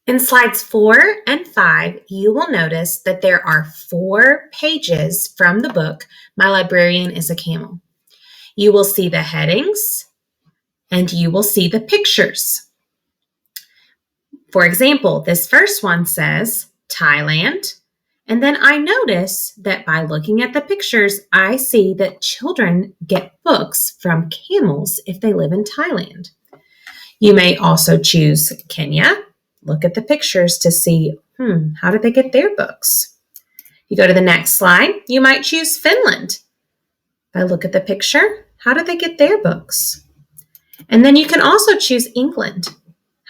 In slides 4 and 5, you will notice that there are 4 pages from the book, My Librarian is a Camel. You will see the headings and you will see the pictures. For example, this first one says Thailand. And then I notice that by looking at the pictures, I see that children get books from camels if they live in Thailand. You may also choose Kenya. Look at the pictures to see, how did they get their books? You go to the next slide, you might choose Finland. If I look at the picture, how did they get their books? And then you can also choose England.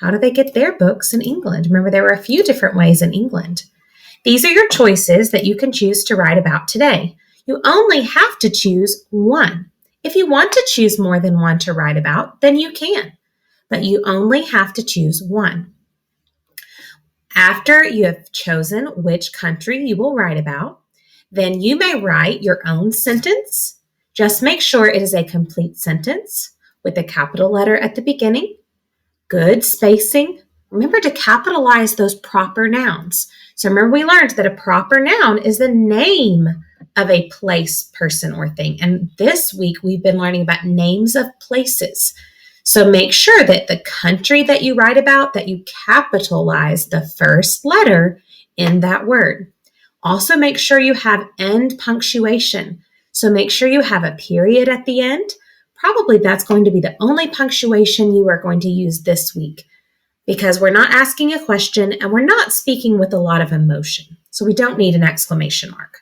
How do they get their books in England? Remember, there were a few different ways in England. These are your choices that you can choose to write about today. You only have to choose one. If you want to choose more than one to write about, then you can, but you only have to choose one. After you have chosen which country you will write about, then you may write your own sentence. Just make sure it is a complete sentence with a capital letter at the beginning, good spacing. Remember to capitalize those proper nouns. So remember we learned that a proper noun is the name of a place, person, or thing. And this week we've been learning about names of places. So make sure that the country that you write about, that you capitalize the first letter in that word. Also make sure you have end punctuation. So make sure you have a period at the end. Probably that's going to be the only punctuation you are going to use this week because we're not asking a question and we're not speaking with a lot of emotion. So we don't need an exclamation mark.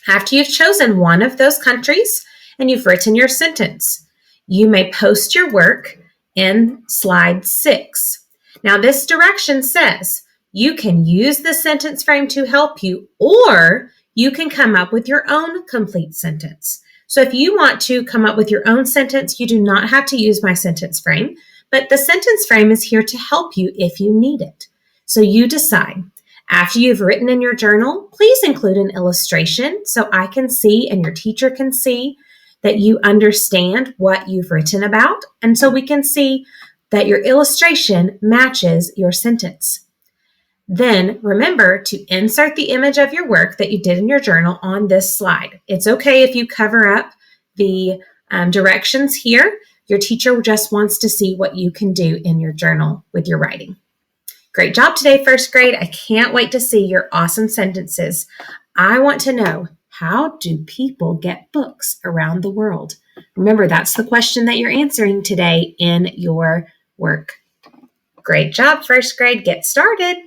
After you've chosen one of those countries and you've written your sentence, you may post your work in slide 6. Now this direction says you can use the sentence frame to help you, or you can come up with your own complete sentence. So if you want to come up with your own sentence, you do not have to use my sentence frame, but the sentence frame is here to help you if you need it. So you decide. After you've written in your journal, please include an illustration so I can see and your teacher can see that you understand what you've written about, and so we can see that your illustration matches your sentence. Then remember to insert the image of your work that you did in your journal on this slide. It's okay if you cover up the directions here. Your teacher just wants to see what you can do in your journal with your writing. Great job today, first grade. I can't wait to see your awesome sentences. I want to know, how do people get books around the world? Remember, that's the question that you're answering today in your work. Great job, first grade. Get started.